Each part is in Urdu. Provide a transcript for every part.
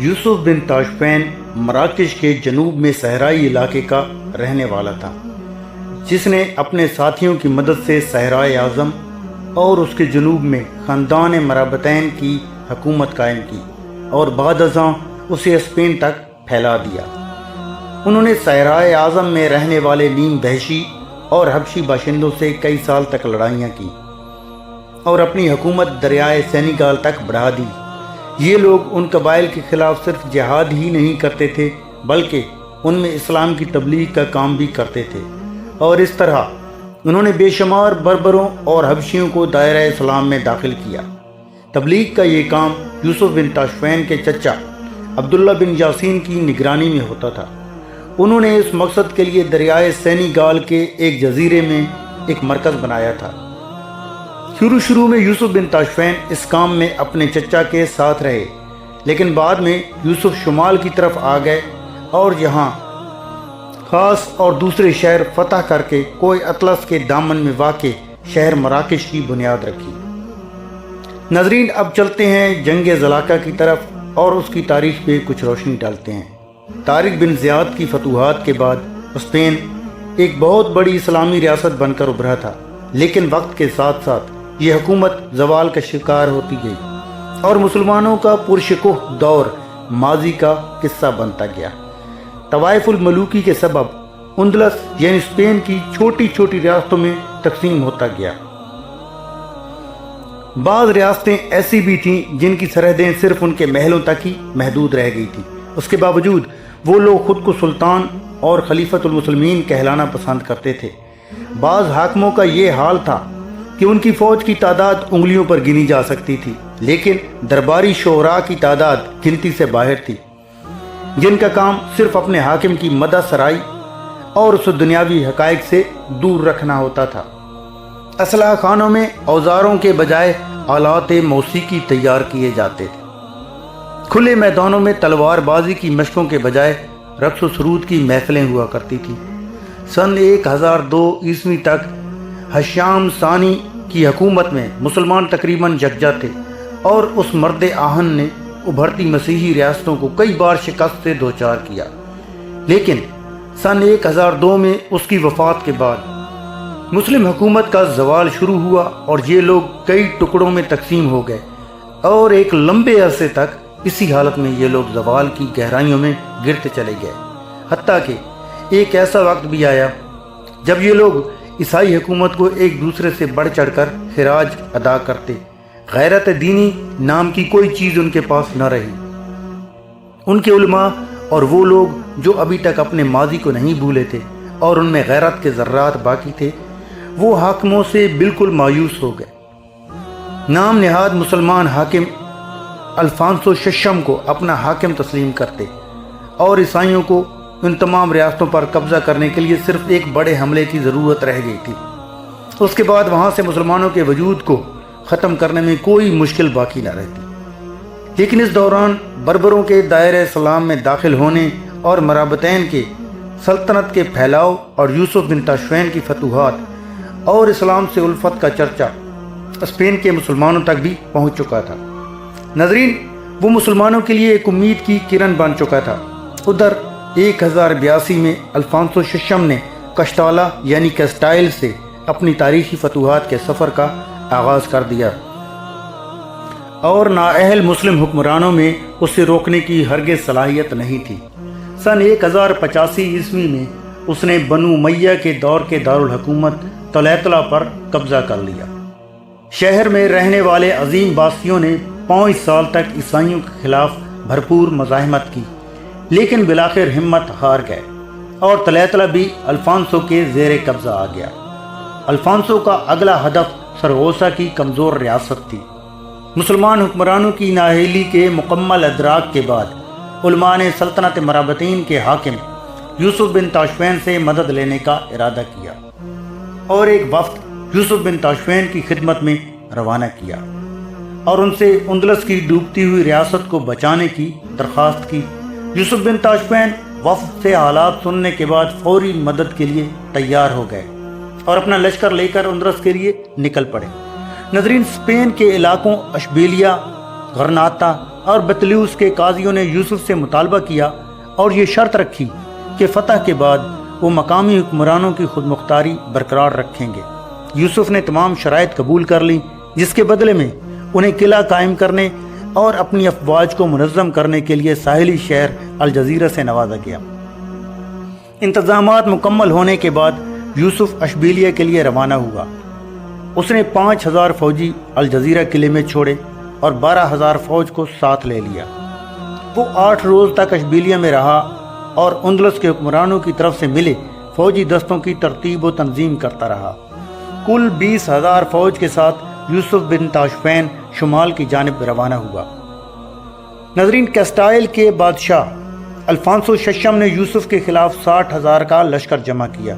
یوسف بن تاشفین مراکش کے جنوب میں صحرائی علاقے کا رہنے والا تھا، جس نے اپنے ساتھیوں کی مدد سے صحرائے اعظم اور اس کے جنوب میں خاندان مرابطین کی حکومت قائم کی اور بعد ازاں اسے اسپین تک پھیلا دیا۔ انہوں نے صحرائے اعظم میں رہنے والے نیم وحشی اور حبشی باشندوں سے کئی سال تک لڑائیاں کی اور اپنی حکومت دریائے سینیگال تک بڑھا دی۔ یہ لوگ ان قبائل کے خلاف صرف جہاد ہی نہیں کرتے تھے بلکہ ان میں اسلام کی تبلیغ کا کام بھی کرتے تھے، اور اس طرح انہوں نے بے شمار بربروں اور حبشیوں کو دائرہ اسلام میں داخل کیا۔ تبلیغ کا یہ کام یوسف بن تاشفین کے چچا عبداللہ بن یاسین کی نگرانی میں ہوتا تھا۔ انہوں نے اس مقصد کے لیے دریائے سینیگال کے ایک جزیرے میں ایک مرکز بنایا تھا۔ شروع میں یوسف بن تاشفین اس کام میں اپنے چچا کے ساتھ رہے، لیکن بعد میں یوسف شمال کی طرف آ گئے اور یہاں خاص اور دوسرے شہر فتح کر کے کوہ اطلس کے دامن میں واقع شہر مراکش کی بنیاد رکھی۔ ناظرین، اب چلتے ہیں جنگ زلاقہ کی طرف اور اس کی تاریخ پہ کچھ روشنی ڈالتے ہیں۔ طارق بن زیاد کی فتوحات کے بعد اسپین ایک بہت بڑی اسلامی ریاست بن کر ابھرا تھا، لیکن وقت کے ساتھ ساتھ یہ حکومت زوال کا شکار ہوتی گئی اور مسلمانوں کا پرشکوہ دور ماضی کا قصہ بنتا گیا۔ طوائف الملوکی کے سبب اندلس یعنی اسپین کی چھوٹی چھوٹی ریاستوں میں تقسیم ہوتا گیا۔ بعض ریاستیں ایسی بھی تھیں جن کی سرحدیں صرف ان کے محلوں تک ہی محدود رہ گئی تھی۔ اس کے باوجود وہ لوگ خود کو سلطان اور خلیفۃ المسلمین کہلانا پسند کرتے تھے۔ بعض حاکموں کا یہ حال تھا کہ ان کی فوج کی تعداد انگلیوں پر گنی جا سکتی تھی، لیکن درباری شعراء کی تعداد گنتی سے باہر تھی، جن کا کام صرف اپنے حاکم کی مدح سرائی اور اسے دنیاوی حقائق سے دور رکھنا ہوتا تھا۔ اسلحہ خانوں میں اوزاروں کے بجائے آلات موسیقی تیار کیے جاتے تھے۔ کھلے میدانوں میں تلوار بازی کی مشقوں کے بجائے رقص و سرود کی محفلیں ہوا کرتی تھیں۔ سن 1002 عیسوی تک ہشام ثانی کی حکومت میں مسلمان تقریباً یکجا تھے اور اس مرد آہن نے ابھرتی مسیحی ریاستوں کو کئی بار شکست سے دوچار کیا، لیکن سن 1002 میں اس کی وفات کے بعد مسلم حکومت کا زوال شروع ہوا اور یہ لوگ کئی ٹکڑوں میں تقسیم ہو گئے اور ایک لمبے عرصے تک اسی حالت میں یہ لوگ زوال کی گہرائیوں میں گرتے چلے گئے، حتیٰ کہ ایک ایسا وقت بھی آیا جب یہ لوگ عیسائی حکومت کو ایک دوسرے سے بڑھ چڑھ کر خراج ادا کرتے۔ غیرت دینی نام کی کوئی چیز ان کے پاس نہ رہی۔ ان کے علماء اور وہ لوگ جو ابھی تک اپنے ماضی کو نہیں بھولے تھے اور ان میں غیرت کے ذرات باقی تھے، وہ حاکموں سے بالکل مایوس ہو گئے۔ نام نہاد مسلمان حاکم الفانسو ششم کو اپنا حاکم تسلیم کرتے اور عیسائیوں کو ان تمام ریاستوں پر قبضہ کرنے کے لیے صرف ایک بڑے حملے کی ضرورت رہ گئی تھی۔ اس کے بعد وہاں سے مسلمانوں کے وجود کو ختم کرنے میں کوئی مشکل باقی نہ رہتی۔ لیکن اس دوران بربروں کے دائرہ اسلام میں داخل ہونے اور مرابطین کے سلطنت کے پھیلاؤ اور یوسف بن تاشفین کی فتوحات اور اسلام سے الفت کا چرچا اسپین کے مسلمانوں تک بھی پہنچ چکا تھا۔ ناظرین، وہ مسلمانوں کے لیے ایک امید کی کرن بن چکا تھا۔ ادھر 1082 میں الفانسو ششم نے کشتالہ یعنی کیسٹائل سے اپنی تاریخی فتوحات کے سفر کا آغاز کر دیا اور نااہل مسلم حکمرانوں میں اسے روکنے کی ہرگز صلاحیت نہیں تھی۔ سن 1085 عیسوی میں اس نے بنو امیہ کے دور کے دارالحکومت طلیطلہ پر قبضہ کر لیا۔ شہر میں رہنے والے عظیم باسیوں نے 5 سال تک عیسائیوں کے خلاف بھرپور مزاحمت کی، لیکن بالآخر ہمت ہار گئے اور طلیطلہ بھی الفانسو کے زیر قبضہ آ گیا۔ الفانسو کا اگلا ہدف سرغوسا کی کمزور ریاست تھی۔ مسلمان حکمرانوں کی نااہلی کے مکمل ادراک کے بعد علماء نے سلطنت مرابطین کے حاکم یوسف بن تاشفین سے مدد لینے کا ارادہ کیا اور ایک وفد یوسف بن تاشفین کی خدمت میں روانہ کیا اور ان سے اندلس کی ڈوبتی ہوئی ریاست کو بچانے کی درخواست کی۔ یوسف بن تاشفین وفد سے حالات سننے کے بعد فوری مدد کے لیے تیار ہو گئے اور اپنا لشکر لے کر اندلس کے لیے نکل پڑے۔ ناظرین، اسپین کے علاقوں اشبیلیا، غرناطہ اور بطلیوس کے قاضیوں نے یوسف سے مطالبہ کیا اور یہ شرط رکھی کہ فتح کے بعد وہ مقامی حکمرانوں کی خود مختاری برقرار رکھیں گے۔ یوسف نے تمام شرائط قبول کر لیں، جس کے بدلے میں انہیں قلعہ قائم کرنے اور اپنی افواج کو منظم کرنے کے لیے ساحلی شہر الجزیرہ سے نوازا گیا۔ انتظامات مکمل ہونے کے بعد یوسف اشبیلیہ کے لیے روانہ ہوا۔ اس نے 5000 فوجی الجزیرہ قلعے میں چھوڑے اور 12000 فوج کو ساتھ لے لیا۔ وہ 8 روز تک اشبیلیہ میں رہا اور اندلس کے حکمرانوں کی طرف سے ملے فوجی دستوں کی ترتیب و تنظیم کرتا رہا۔ کل 20000 فوج کے ساتھ یوسف بن تاشفین شمال کی جانب روانہ ہوا۔ ناظرین، کیسٹائل کے بادشاہ الفانسو ششم نے یوسف کے خلاف 60,000 کا لشکر جمع کیا۔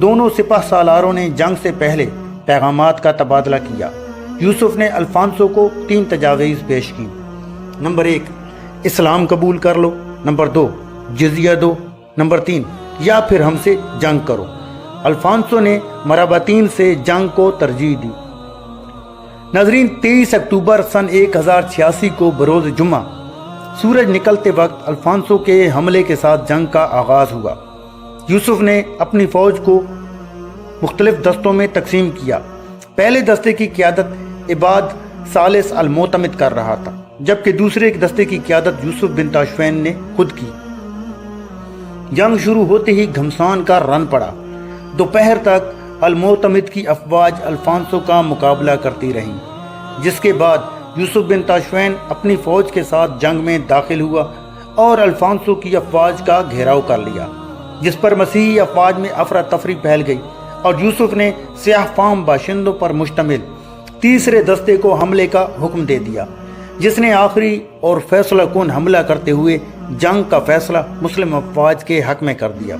دونوں سپہ سالاروں نے جنگ سے پہلے پیغامات کا تبادلہ کیا۔ یوسف نے الفانسو کو 3 تجاویز پیش کی۔ نمبر 1، اسلام قبول کر لو۔ نمبر 2، جزیہ دو۔ نمبر 3، یا پھر ہم سے جنگ کرو۔ الفانسو نے مرابطین سے جنگ کو ترجیح دی۔ ناظرین، 23 اکتوبر سن 1086 کو بروز جمعہ سورج نکلتے وقت الفانسو کے حملے کے ساتھ جنگ کا آغاز ہوا۔ یوسف نے اپنی فوج کو مختلف دستوں میں تقسیم کیا۔ پہلے دستے کی قیادت عباد ثالث المعتمد کر رہا تھا، جبکہ دوسرے دستے کی قیادت یوسف بن تاشفین نے خود کی۔ جنگ شروع ہوتے ہی گھمسان کا رن پڑا۔ دوپہر تک المعتمد کی افواج الفانسو کا مقابلہ کرتی رہیں، جس کے بعد یوسف بن تاشفین اپنی فوج کے ساتھ جنگ میں داخل ہوا اور الفانسو کی افواج کا گھیراؤ کر لیا، جس پر مسیحی افواج میں افراتفری پھیل گئی اور یوسف نے سیاہ فام باشندوں پر مشتمل تیسرے دستے کو حملے کا حکم دے دیا، جس نے آخری اور فیصلہ کن حملہ کرتے ہوئے جنگ کا فیصلہ مسلم افواج کے حق میں کر دیا۔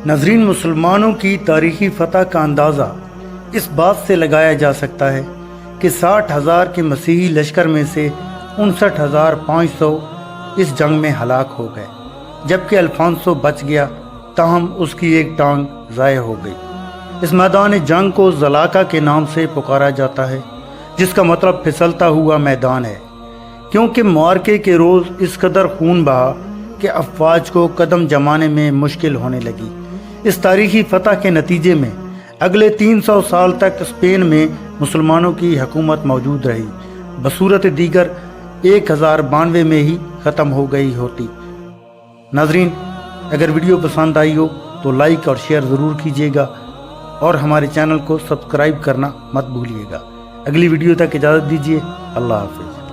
ناظرین، مسلمانوں کی تاریخی فتح کا اندازہ اس بات سے لگایا جا سکتا ہے کہ 60,000 کے مسیحی لشکر میں سے 59,500 اس جنگ میں ہلاک ہو گئے، جبکہ الفانسو بچ گیا، تاہم اس کی ایک ٹانگ ضائع ہو گئی۔ اس میدان جنگ کو زلاکا کے نام سے پکارا جاتا ہے، جس کا مطلب پھسلتا ہوا میدان ہے، کیونکہ معرکے کے روز اس قدر خون بہا کہ افواج کو قدم جمانے میں مشکل ہونے لگی۔ اس تاریخی فتح کے نتیجے میں اگلے 300 سال تک اسپین میں مسلمانوں کی حکومت موجود رہی، بصورت دیگر 1092 میں ہی ختم ہو گئی ہوتی۔ ناظرین، اگر ویڈیو پسند آئی ہو تو لائک اور شیئر ضرور کیجیے گا اور ہمارے چینل کو سبسکرائب کرنا مت بھولیے گا۔ اگلی ویڈیو تک اجازت دیجیے۔ اللہ حافظ۔